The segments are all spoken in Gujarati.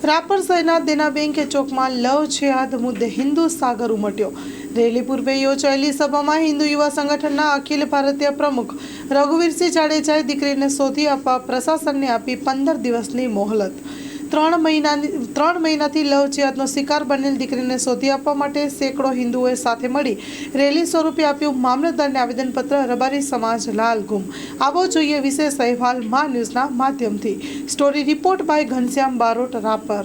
રાપર શહેરના દેના બેંકે ચોકમાં લવ જેહાદ મુદ્દે હિન્દુ સાગર ઉમટ્યો। રેલી પૂર્વે યોજાયેલી સભામાં હિન્દુ યુવા સંગઠનના અખિલ ભારતીય પ્રમુખ રઘુવીરસિંહ જાડેજાએ દીકરીને શોધી આપવા પ્રશાસનને આપી 15 દિવસની મોહલત। 3 મહિનાથી લવ જેહાદનો શિકાર બનેલ દીકરીને શોધી આપવા માટે સેંકડો હિન્દુઓએ સાથે મળી રેલી સ્વરૂપે આપ્યું મામલતદારને આવેદનપત્ર। રબારી સમાજ લાલ ગુમ। આવો જોઈએ વિશેષ અહેવાલ મા ન્યૂઝના માધ્યમથી। Story report by Ghanshyam Barot, Rapar.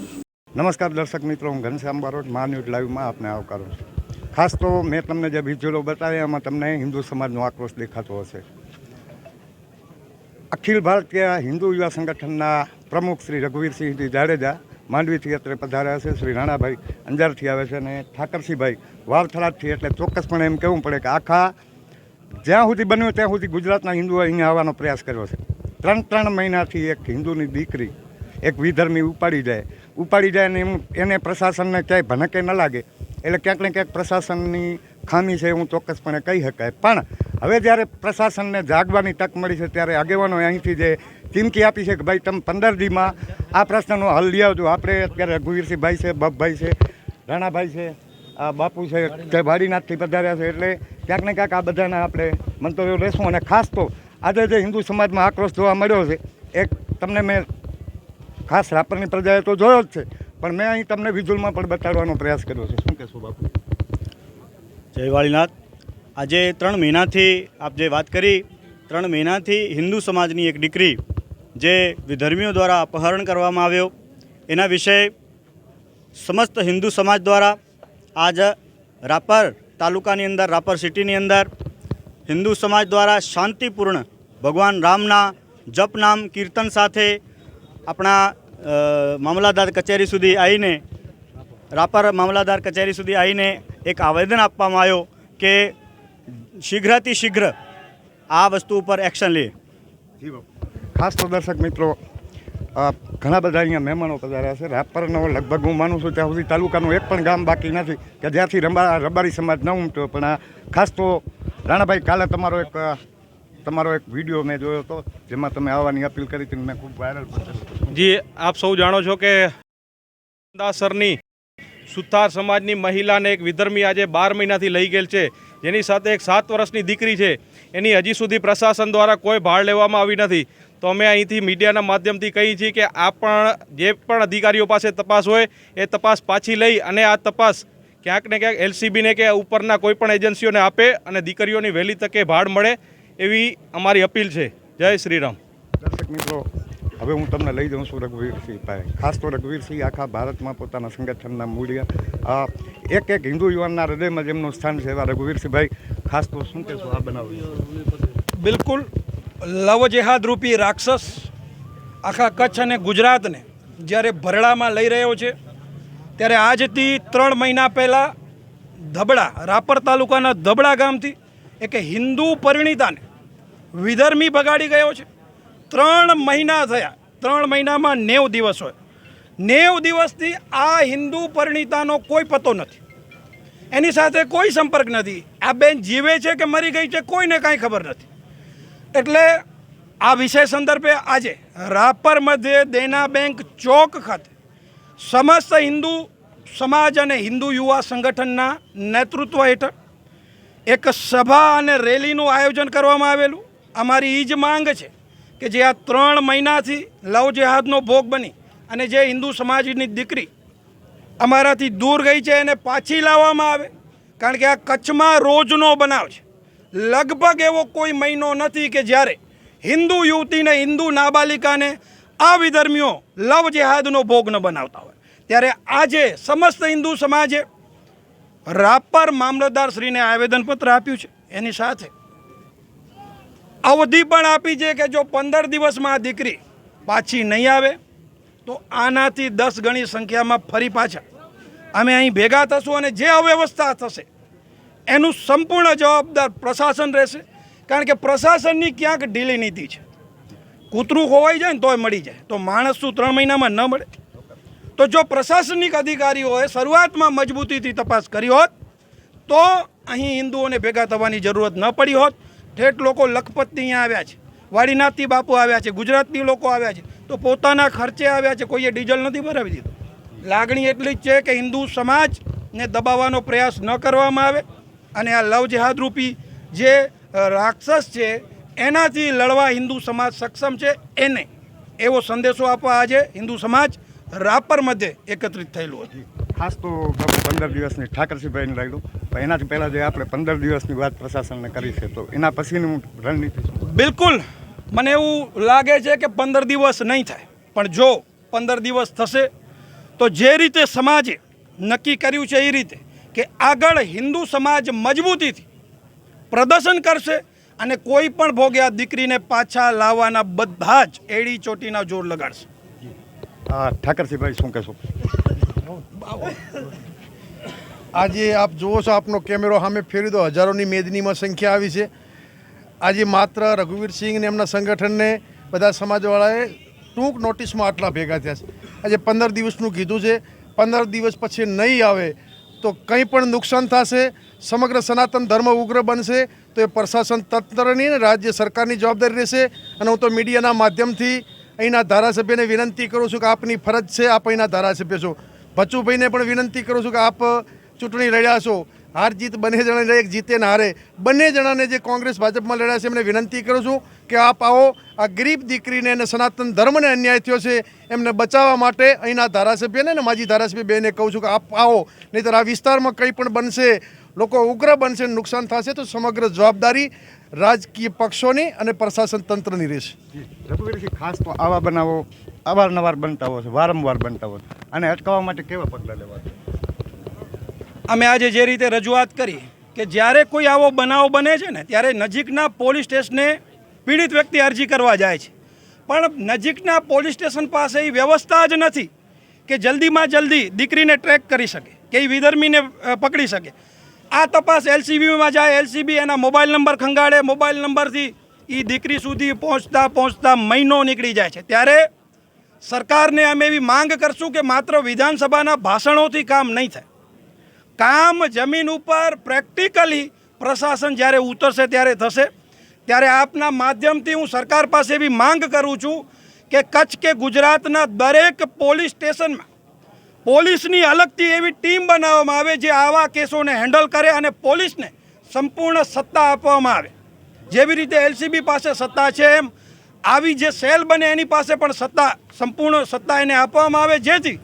નમસ્કાર દર્શક મિત્રો, હું ઘનશ્યામ બારોટ મા ન્યૂઝ લાઈવમાં આપને આવકારું છું। ખાસ તો મેં તમને જે વિઝ્યુઅલો બતાવ્યા એમાં તમને હિન્દુ સમાજનો આક્રોશ દેખાતો હશે। અખિલ ભારતીય હિન્દુ યુવા સંગઠનના પ્રમુખ શ્રી રઘુવીરસિંહ જાડેજા માંડવીથી અત્રે પધાર્યા છે। શ્રી રાણાભાઈ અંજારથી આવે છે અને ઠાકરસિંહભાઈ વાવથરાદથી। એટલે ચોક્કસપણે એમ કહેવું પડે કે આખા જ્યાં સુધી બન્યું ત્યાં સુધી ગુજરાતના હિન્દુઓએ અહીંયા આવવાનો પ્રયાસ કર્યો છે। 3 મહિનાથી એક હિન્દુની દીકરી એક વિધર્મી ઉપાડી જાય અને એને પ્રશાસનને ક્યાંય ભનકે ન લાગે એટલે ક્યાંક ને ક્યાંક પ્રશાસનની ખામી છે એવું ચોક્કસપણે કહી શકાય। પણ હવે જ્યારે પ્રશાસનને જાગવાની તક મળી છે ત્યારે આગેવાનો અહીંથી જે ચીમકી આપી છે કે ભાઈ તમે 15 દીમાં આ પ્રશ્નનો હલ લઈ આવજો। આપણે અત્યારે રઘુવીરસિંહભાઈ છે, બપભાઈ છે, રાણાભાઈ છે, આ બાપુ છે, જે વાડીનાથથી પધાર્યા છે। એટલે ક્યાંક ને ક્યાંક આ બધાના આપણે મંતવ્યો લેશું। અને ખાસ તો આજે જે હિન્દુ સમાજમાં આક્રોશ જોવા મળ્યો છે એક તમને મેં ખાસ રાપરની પ્રજાએ તો જોયો જ છે, પણ મેં અહીં તમને વિઝ્યુઅલમાં પણ બતાડવાનો પ્રયાસ કર્યો છે। શું કહેશો બાપુ? જય વાળીનાથ। આજે 3 મહિનાથી આપ જે વાત કરી, 3 મહિનાથી હિન્દુ સમાજની એક દીકરી જે વિધર્મીઓ દ્વારા અપહરણ કરવામાં આવ્યો એના વિશે સમસ્ત હિન્દુ સમાજ દ્વારા આજ રાપર તાલુકાની અંદર, રાપર સિટીની અંદર હિન્દુ સમાજ દ્વારા શાંતિપૂર્ણ ભગવાન રામના જપ નામ કીર્તન સાથે આપણા મામલતદાર કચેરી સુધી આવીને, રાપર મામલતદાર કચેરી સુધી આવીને એક આવેદન આપવામાં આવ્યો કે શીઘ્રથી શીઘ્ર આ વસ્તુ ઉપર એક્શન લે। ખાસ તો દર્શક મિત્રો, ઘણા બધા અહીંયા મહેમાનો પધાર્યા છે। રાપરનો લગભગ હું માનું છું ત્યાં સુધી તાલુકાનું એક પણ ગામ બાકી નથી કે જ્યાંથી રબારી સમાજ ન ઉમટ્યો। પણ ખાસ તો રાણાભાઈ, કાલે તમારો એક વિડીયો મેં જોયો હતો જેમાં તમે આવવાની અપીલ કરી હતી, મેં ખૂબ વાયરલ પણ। જી, આપ સૌ જાણો છો કે સરની સુથાર સમાજની મહિલાને એક વિધર્મી આજે 12 મહિનાથી લઈ ગયેલ છે, જેની સાથે એક 7 વર્ષની દીકરી છે। એની હજી સુધી પ્રશાસન દ્વારા કોઈ ભાળ લેવામાં આવી નથી। તો અમે અહીંથી મીડિયાના માધ્યમથી કહીએ છીએ કે આ પણ જે પણ અધિકારીઓ પાસે તપાસ હોય એ તપાસ પાછી લઈ અને આ તપાસ ક્યાંક ને ક્યાંક એલસીબીને કે ઉપરના કોઈ પણ એજન્સીઓને આપે અને દીકરીઓની વહેલી તકે ભાળ મળે એવી અમારી અપીલ છે। જય શ્રી રામ। દર્શક મિત્રો, હવે હું તમને લઈ જાઉં છું રઘુવીરસિંહ પાસે। ખાસ તો રઘુવીરસિંહ આખા ભારતમાં પોતાના સંગઠનના મૂલ્ય એક હિન્દુ યુવાનના હૃદયમાં જેમનું સ્થાન છે એવા રઘુવીરસિંહભાઈ, ખાસ તો શું કહેશો આ બનાવ? બિલકુલ, લવ જેહાદ રૂપી રાક્ષસ આખા કચ્છ અને ગુજરાતને જ્યારે ભરડામાં લઈ રહ્યો છે ત્યારે આજથી 3 મહિના પહેલાં ધબડા, રાપર તાલુકાના ધબડા ગામથી એક હિન્દુ પરિણીતાને વિધર્મી ભગાડી ગયો છે। 3 મહિના થયા, 3 મહિનામાં 90 દિવસ હોય। 90 દિવસથી આ હિન્દુ પરિણીતાનો કોઈ પતો નથી, એની સાથે કોઈ સંપર્ક નથી। આ બેન જીવે છે કે મરી ગઈ છે કોઈને કાંઈ ખબર નથી। એટલે આ વિષય સંદર્ભે આજે રાપર મધ્યે દેના બેંક ચોક ખાતે સમસ્ત હિન્દુ સમાજ અને હિન્દુ યુવા સંગઠનના નેતૃત્વ હેઠળ એક સભા અને રેલીનું આયોજન કરવામાં આવેલું। અમારી એ જ માંગ છે કે જે આ 3 મહિનાથી લવ જેહાદનો ભોગ બની અને જે હિન્દુ સમાજની દીકરી અમારાથી દૂર ગઈ છે એને પાછી લાવવામાં આવે। કારણ કે આ કચ્છમાં રોજનો બનાવ છે। લગભગ એવો કોઈ મહિનો નથી કે જ્યારે હિન્દુ યુવતીને, હિન્દુ નાબાલિકાને આ વિધર્મીઓ લવ જેહાદનો ભોગ ન બનાવતા હોય। ત્યારે આજે સમસ્ત હિન્દુ સમાજે રાપર મામલતદારશ્રીને આવેદનપત્ર આપ્યું છે। એની સાથે અવધિ પણ આપી છે કે જો 15 દિવસમાં આ દીકરી પાછી નહીં આવે તો આનાથી 10 ગણી સંખ્યામાં ફરી પાછા અમે અહીં ભેગા થશું અને જે અવ્યવસ્થા થશે એનું સંપૂર્ણ જવાબદાર પ્રશાસન રહેશે। કારણ કે પ્રશાસનની ક્યાંક ઢીલી નીતિ છે। કૂતરું ખોવાઈ જાય ને તોય મળી જાય, તો માણસ શું 3 મહિનામાં ન મળે? તો જો પ્રશાસનિક અધિકારીઓએ શરૂઆતમાં મજબૂતીથી તપાસ કરી હોત તો અહીં હિન્દુઓને ભેગા થવાની જરૂરત ન પડી હોત। ઠેઠ લોકો લખપતથી અહીંયા આવ્યા છે, વાડીનાથથી બાપુ આવ્યા છે, ગુજરાતથી લોકો આવ્યા છે, તો પોતાના ખર્ચે આવ્યા છે, કોઈએ ડીઝલ નથી ભરાવી દીધું। લાગણી એટલી જ છે કે હિન્દુ સમાજને દબાવવાનો પ્રયાસ ન કરવામાં આવે અને આ લવ જેહાદ રૂપી જે રાક્ષસ છે એનાથી લડવા હિન્દુ સમાજ સક્ષમ છે એને એવો સંદેશો આપવા આજે હિન્દુ સમાજ રાપર મધ્યે એકત્રિત થયેલું હતું. ખાસ તો 15 દિવસની ઠાકરસિંહભાઈને લાગ્યું પણ એનાથી પહેલાં જે આપણે 15 દિવસની વાત પ્રશાસનને કરી છે તો એના પછીની રણનીતિ શું? બિલકુલ મને એવું લાગે છે કે 15 દિવસ નહીં થાય, પણ જો 15 દિવસ થશે તો જે રીતે સમાજે નક્કી કર્યું છે એ રીતે કે આગળ હિન્દુ સમાજ મજબૂતીથી પ્રદર્શન કરશે અને કોઈ પણ ભોગે આ દીકરીને પાછા લાવવાના બધા જ એડી ચોટીના જોર લગાડશે. ઠાકરસિંહભાઈ શું કહેશો? આજે આપ જુઓ છો, આપનો કેમેરો સામે ફેરવી દો, હજારોની મેદનીમાં સંખ્યા આવી છે. આજે માત્ર રઘુવીરસિંહ ને એમના સંગઠનને બધા સમાજવાળાએ ટૂંક નોટિસમાં આટલા ભેગા થયા છે. આજે 15 દિવસનું કીધું છે. 15 દિવસ પછી નહીં આવે તો કંઈ પણ નુકસાન થશે, સમગ્ર સનાતન ધર્મ ઉગ્ર બનશે તો એ પ્રશાસન તંત્રની ને રાજ્ય સરકારની જવાબદારી રહેશે. અને હું તો મીડિયાના માધ્યમથી અહીંના ધારાસભ્યને વિનંતી કરું છું કે આપની ફરજ છે, આપ અહીંના ધારાસભ્ય છો. ભચુભાઈને પણ વિનંતી કરું છું કે આપ ચૂંટણી લડ્યા છો, હાર જીત બંને જણાને એક જીતે ને હારે બંને જણાને જે કોંગ્રેસ ભાજપમાં લડ્યા છે એમને વિનંતી કરું છું કે આપ આવો, આ ગરીબ દીકરીને અને સનાતન ધર્મને અન્યાય થયો છે એમને બચાવવા માટે અહીંના ધારાસભ્યને અને માજી ધારાસભ્ય બેને કહું છું કે આપ આવો, નહીંતર આ વિસ્તારમાં કંઈ પણ બનશે, લોકો ઉગ્ર બનશે, નુકસાન થશે તો સમગ્ર જવાબદારી રાજકીય પક્ષોની અને પ્રશાસન તંત્રની રહેશે. રઘુવીરસિંહ, ખાસ તો આવા બનાવો અવારનવાર બનતા હોય છે, વારંવાર બનતા હોય છે, અને અટકાવવા માટે કેવા પગલાં લેવા? અમે આજે જે રીતે રજૂઆત કરી કે જ્યારે કોઈ આવો બનાવ બને છે ને ત્યારે નજીકના પોલીસ સ્ટેશને પીડિત વ્યક્તિ અરજી કરવા જાય છે, પણ નજીકના પોલીસ સ્ટેશન પાસે એ વ્યવસ્થા જ નથી કે જલ્દીમાં જલ્દી દીકરીને ટ્રેક કરી શકે, કે એ વિધર્મીને પકડી શકે. આ તપાસ LCBમાં જાય, LCB એના મોબાઈલ નંબર ખંગાડે, મોબાઈલ નંબરથી એ દીકરી સુધી પહોંચતા મહિનો નીકળી જાય છે. ત્યારે સરકારને અમે એવી માંગ કરશું કે માત્ર વિધાનસભાના ભાષણોથી કામ નહીં થાય, કામ જમીન ઉપર પ્રેક્ટિકલી પ્રશાસન જ્યારે ઉતરશે ત્યારે થશે. ત્યારે આપના માધ્યમથી હું સરકાર પાસે એવી માંગ કરું છું કે કચ્છ કે ગુજરાતના દરેક પોલીસ સ્ટેશનમાં પોલીસની અલગથી એવી ટીમ બનાવવામાં આવે જે આવા કેસોને હેન્ડલ કરે અને પોલીસને સંપૂર્ણ સત્તા આપવામાં આવે. જેવી રીતે LCB પાસે સત્તા છે એમ આવી જે સેલ બને એની પાસે પણ સંપૂર્ણ સત્તા એને આપવામાં આવે, જેથી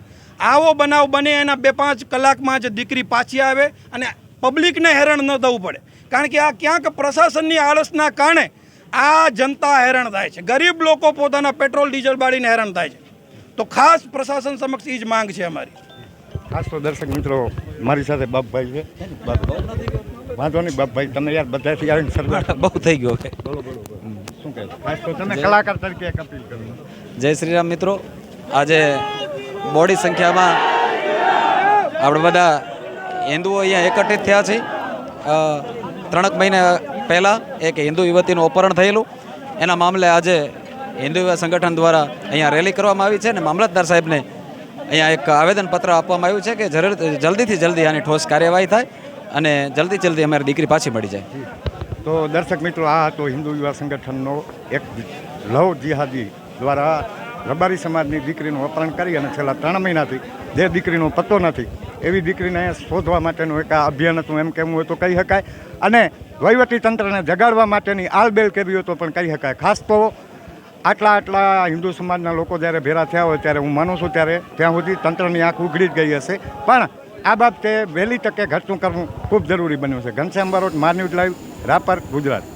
આવો બનાવ બને એના 2-5 કલાકમાં જ દીકરી પાછી આવે અને પબ્લિકને હેરાન ન થવું પડે. કારણ કે આ ક્યાંક પ્રશાસનની આળસના કારણે આ જનતા હેરાન થાય છે, ગરીબ લોકો પોતાના પેટ્રોલ ડીઝલ બાળીને હેરાન થાય છે. તો ખાસ પ્રશાસન સમક્ષ એ જ માંગ છે અમારી. ખાસ તો દર્શક મિત્રો, મારી સાથે બાપભાઈ છે. વાંધો નહીં બાપભાઈ, તમે યાર બધાથી આવીને સરદાર બહુ થઈ ગયો કે શું કહે? ખાસ તો તમે કલાકાર તરીકે એક અપીલ કરો. જય શ્રી રામ મિત્રો, આજે મોટી સંખ્યામાં આપણે બધા હિન્દુઓ અહીંયા એકત્રિત થયા છે. 3 મહિના પહેલાં એક હિન્દુ યુવતીનું અપહરણ થયેલું, એના મામલે આજે હિન્દુ યુવા સંગઠન દ્વારા અહીંયા રેલી કરવામાં આવી છે અને મામલતદાર સાહેબને અહીંયા એક આવેદનપત્ર આપવામાં આવ્યું છે કે જલ્દીથી જલ્દી આની ઠોસ કાર્યવાહી થાય અને જલ્દી અમારી દીકરી પાછી મળી જાય. તો દર્શક મિત્રો, આ હતો હિન્દુ યુવા સંગઠનનો એક લવ જિહાદી દ્વારા રબારી સમાજની દીકરીનું અપહરણ કરી અને છેલ્લા 3 મહિનાથી જે દીકરીનો પત્તો નથી એવી દીકરીને શોધવા માટેનું એક આ અભિયાન હતું એમ કહેવું હોય તો કહી શકાય, અને વહીવટીતંત્રને જગાડવા માટેની આલબેલ કરવી હોય તો પણ કહી શકાય. ખાસ તો આટલા હિન્દુ સમાજના લોકો જ્યારે ભેગા થયા હોય ત્યારે હું માનું છું ત્યારે ત્યાં સુધી તંત્રની આંખ ઉઘડી જ ગઈ હશે, પણ આ બાબતે વહેલી તકે ઘટતું કરવું ખૂબ જરૂરી બન્યું છે. ઘનશ્યામ બારોટ, માર ન્યૂઝ લાઈવ, રાપર, ગુજરાત.